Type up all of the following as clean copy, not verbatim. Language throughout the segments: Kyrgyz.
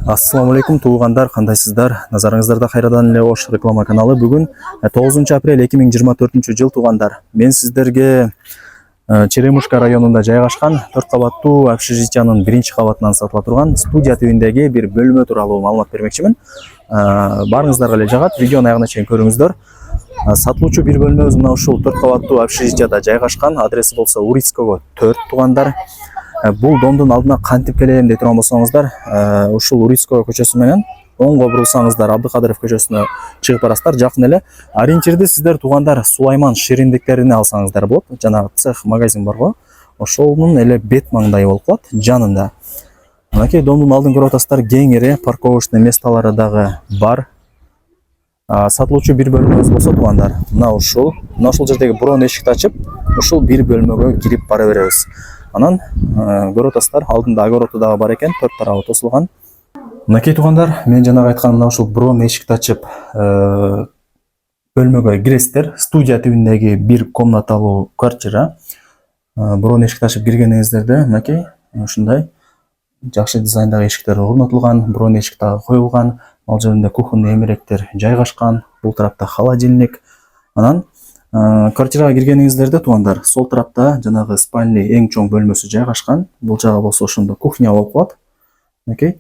Ассаламу алейкум туугандар, кандайсыздар? Назарыңыздарда кайрадан эле Ош реклама каналы. Бүгүн 9 апрель 2024 жыл туугандар. Мен сиздерге Черемушка районунда жайгашкан 4 кабаттуу общежитиянын 1-кабатынан сатыла турган студия тибиндеги бир бөлмө тууралуу маалымат бермекчимин. Баарыңыздарга эле жагат, видеону аягына чейин көрүңүздөр. Сатылуучу бир бөлмөбүз мына ушул 4 кабаттуу общежитияда жайгашкан. Адреси болсо Урицкого 4 туугандар. Бул домдун алдына кантип келем деп турган болсоңуздар, ушул Урицкого көчөсү менен оңго бурулсаңыздар Абдыкадыров көчөсүнө чыгып барасыздар. Жакын эле ориентирди сиздер туугандар Сулайман шириндиктерине алсаңыздар болот. Жанагы цех магазин бар го. Ошонун эле бет маңдайы болуп калат, жанында. Мынакей домдун алдын көрүп атасыздар, кеңири, парковочный месталары дагы бар. Сатылуучу бир бөлмөбүз болсо туугандар, мына ушул жердеги броон эшикти ачып, ушул бир бөлмөгө кирип бара беребиз. Анан көрүп атасыздар, алдында огороду дагы бар экен, төрт тарабы тосулган. Мынакей туугандар, мен жанагы айткан мына ушул броон эшикти ачып бөлмөгө киресиздер. Студия тибиндеги бир комнаталуу квартира. Броон эшикти ачып киргениңиздерде мынакей ушундай жакшы дизайндагы эшиктер орнотулган, броон эшик дагы коюлган. Ал жеринде кухонный эмеректер жайгашкан, бул тарапта холодильник. Анан квартирага киргениңиздерде туугандар, сол тарапта жанагы спальный эң чоң бөлмөсү жайгашкан. Бул жагы болсо ошондо кухня болуп калат. Мынакей.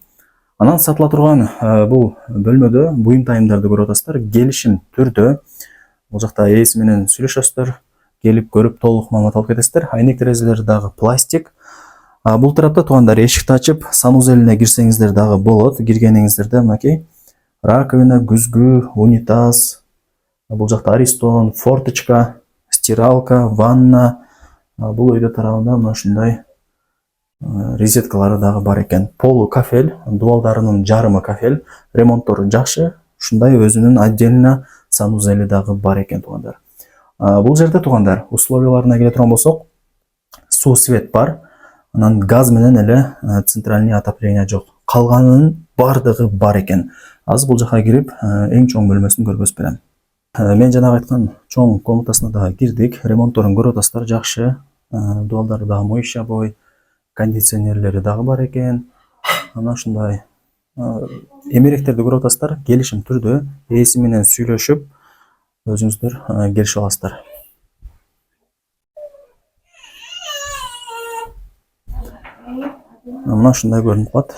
Анан сатыла турган бул бөлмөдө буюм тайымдарды көрүп атасыздар. Келишим түрдө бул жакта ээси менен сүйлөшөсүздөр, келип көрүп толук маалымат алып кетесиздер. Айнек терезелери дагы пластик. Бул тарапта туугандар эшикти ачып, санузелине кирсеңиздер дагы болот. Киргениңиздерде мынакей раковина, күзгү, унитаз, бул жакта аристон, форточка, стиралка, ванна. Бул өйдө тарабында мына ушундай розеткалары дагы бар экен. Полу кафель, дубалдарынын жарымы кафель, ремонттору жакшы. Ушундай өзүнүн отдельно санузели дагы бар экен туугандар. Бул жерде туугандар, условияларына келе турган болсок, суу свет бар. Анан газ менен эле центральный отопление жок. Калганынын бардыгы бар экен. Азыр бул жака кирип, эң чоң бөлмөсүн көргөзүп берем. Мен жанагы айткан чоң комнатасына дагы кирдик. Ремонтторун көрүп атасыздар, жакшы. Дубалдары дагы моющабой, кондиционерлери дагы бар экен. Анан ушундай эмеректерди көрүп атасыздар. Келишим түрдө ээси менен сүйлөшүп, өзүңүздөр келишип аласыздар. Мына ушундай көрүнүп калат.